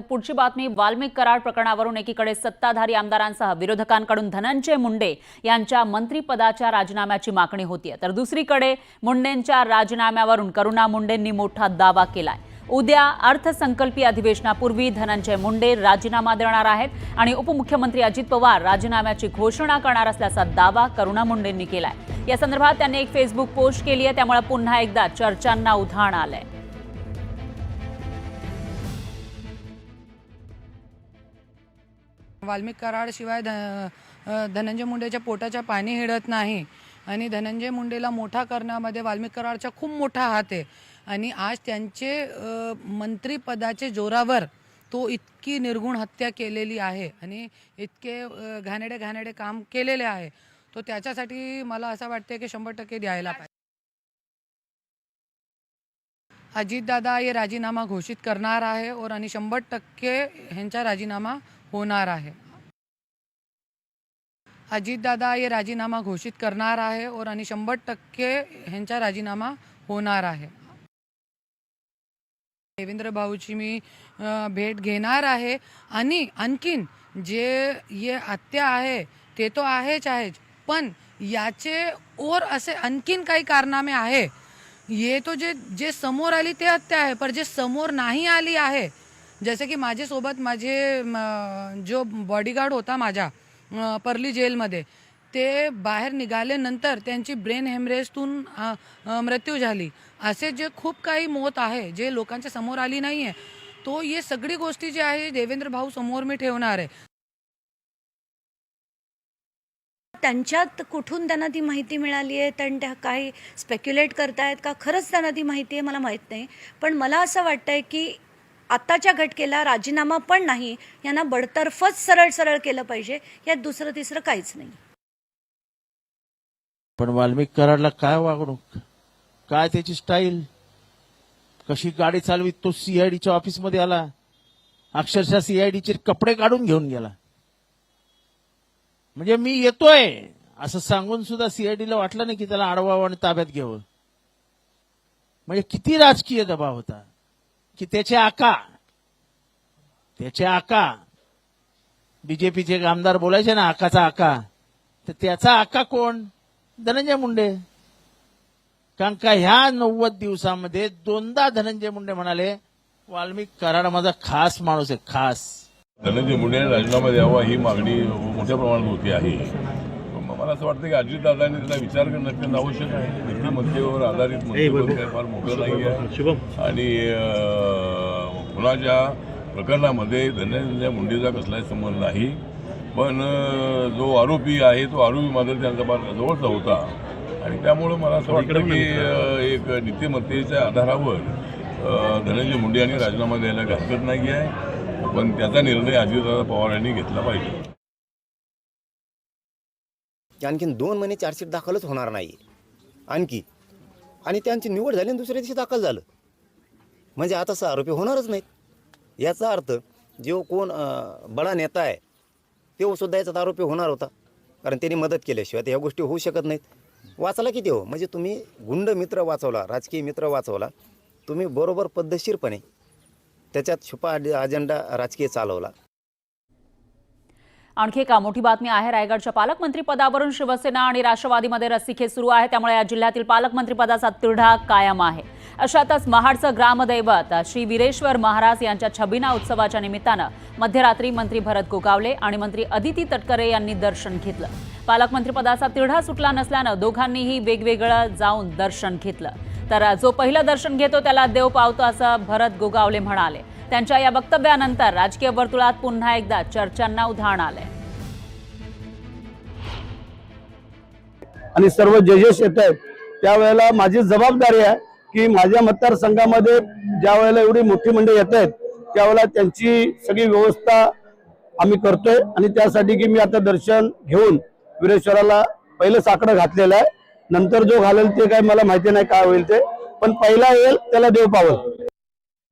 पुढची बातमी वाल्मिक कराड प्रकरणावरून एकीकडे सत्ताधारी आमदारांसह विरोधकांकडून धनंजय मुंडे यांच्या मंत्रिपदाच्या राजीनाम्याची मागणी होतीये, तर दुसरीकडे मुंडेंच्या राजीनाम्यावरून करुणा मुंडेंनी मोठा दावा केलाय। उद्या अर्थसंकल्पीय अधिवेशनापूर्वी धनंजय मुंडे राजीनामा देणार आहेत आणि उपमुख्यमंत्री अजित पवार राजीनाम्याची घोषणा करणार असल्याचा दावा करुणा मुंडेंनी केलाय। या संदर्भात त्यांनी एक फेसबुक पोस्ट केली आहे, त्यामुळे पुन्हा एकदा चर्चांना उधाण आलंय। वाल्मिक कराड शिवाय धनंजय मुंडेच्या पोटाच्या पाणी हिडत नाही आणि धनंजय मुंडेला मोठा करण्यामध्ये वाल्मिक कराडचा खूप मोठा हात आहे आणि आज त्यांचे मंत्रिपदाचे जोरावर तो इतकी निर्गुण हत्या केलेली आहे आणि इतके घाणेरडे काम केलेले आहे, तो त्याच्यासाठी मला असं वाटते की 100% द्यायला पाहिजे। अजितदादा ये राजीनामा घोषित करणार आहे और आणि 100% ह्यांचा राजीनामा होणार आहे। अजितदादा ये राजीनामा घोषित करणार आहे और आणि 100% ह्यांचा राजीनामा होणार आहे। देवेंद्र भाऊची मी भेट घेणार आहे आणि आणखीन जे ये हत्या आहे ते तो आहेच, पण याचे और असे आणखीन काही कारनामे आहे। ये तो जे समोर आली ते हत्या आहे, पर जे समोर नाही आली आहे, जसे की माझ्यासोबत माझे जो बॉडीगार्ड होता माझ्या परली जेलमध्ये, ते बाहेर निघाल्यानंतर त्यांची ब्रेन हेमरेजतून मृत्यू झाली। असे जे खूप काही मौत आहे जे लोकांच्या समोर आली नाही आहे, तो ये सगळी गोष्टी जी आहे देवेंद्र भाऊ समोर मी ठेवणार आहे। त्यांच्यात कुठून त्यांना ती माहिती मिळाली आहे, त्या काही स्पेक्युलेट करतायत का खरंच त्यांना ती माहिती आहे मला माहीत नाही, पण मला असं वाटतंय की आताच्या घटकेला राजीनामा पण नाही, यांना बडतर्फच सरळ केलं पाहिजे, यात दुसरं तिसरं काहीच नाही। पण वाल्मिक कराडला काय वागणूक, काय त्याची स्टाईल, कशी गाडी चालवीत तो सीआयडीच्या ऑफिसमध्ये आला, अक्षरशः सीआयडीचे कपडे काढून घेऊन गेला। म्हणजे मी येतोय असं सांगून सुद्धा सीआयडीला वाटलं नाही की त्याला अडवावं आणि ताब्यात घ्यावं। म्हणजे किती राजकीय दबाव होता की त्याचे आका बीजेपीचे आमदार बोलायचे ना आकाचा आका, तर त्याचा आका कोण? धनंजय मुंडे। कारण का ह्या 90 दिवसामध्ये 2दा धनंजय मुंडे म्हणाले वाल्मिक कराड माझा खास माणूस आहे, खास। धनंजय मुंडे राजीनामा द्यावा ही मागणी मोठ्या प्रमाणात होती आहे। मला असं वाटतं की अजितदादांनी त्याला विचार करणं अत्यंत आवश्यक आहे। नीतिमत्तेवर आधारित मंत्रिपद काय फार मोठं नाही आहे आणि खुनाच्या प्रकरणामध्ये धनंजय मुंडेचा कसलाही संबंध नाही, पण जो आरोपी आहे तो आरोपी मात्र त्यांचा फार जवळचा होता आणि त्यामुळं मला असं वाटतं की एक नीतिमत्तेच्या आधारावर धनंजय मुंडे यांनी राजीनामा द्यायला हरकत नाही आहे, पण त्याचा निर्णय अजितदादा पवार यांनी घेतला पाहिजे। आणखीन 2 महिने चार्जशीट दाखलच होणार नाही आणखी, आणि त्यांची निवड झाली आणि दुसऱ्या दिवशी दाखल झालं, म्हणजे आता 6 आरोपी होणारच नाहीत। याचा अर्थ जो कोण बडा नेता आहे तो सुद्धा याचा आरोपी होणार होता, कारण त्यांनी मदत केल्याशिवाय ह्या गोष्टी होऊ शकत नाहीत। वाचला किती हो, म्हणजे तुम्ही गुंड मित्र वाचवला, राजकीय मित्र वाचवला, तुम्ही बरोबर पद्धतशीरपणे त्याच्यात छुपा अजेंडा राजकीय चालवला। आणखी एक मोठी बातमी आहे, रायगडच्या पालकमंत्री पदावरून शिवसेना आणि राष्ट्रवादीमध्ये रस्सीखेच सुरू आहे, त्यामुळे या जिल्ह्यातील पालकमंत्री पदाचा तिढा कायम आहे। अशातच महाडचं ग्रामदैवत श्री वीरेश्वर महाराज यांच्या छबिना उत्सवाच्या निमित्तानं मध्यरात्री मंत्री भरत गोगावले आणि मंत्री अदिती तटकरे यांनी दर्शन घेतलं। पालकमंत्री पदाचा तिढा सुटला नसल्यानं दोघांनीही वेगवेगळं जाऊन दर्शन घेतलं, तर जो पहिलं दर्शन घेतो त्याला देव पावतो असं भरत गोगावले म्हणाले। त्यांच्या या वक्तव्यानंतर राजकीय वर्तुळात पुन्हा एकदा चर्चांना उधाण आलंय आणि सर्व जजेस येत आहेत, त्यावेळेला माझी जबाबदारी आहे की माझ्या मतदारसंघामध्ये ज्या वेळेला एवढी मोठी मंडळी येत आहेत त्यावेळेला त्यांची सगळी व्यवस्था आम्ही करतोय आणि त्यासाठी की मी आता दर्शन घेऊन वीरेश्वराला पहिलं साकडं घातलेलं आहे, नंतर जो घालेल ते काय मला माहिती नाही काय होईल ते, पण पहिला येईल त्याला देव पावल।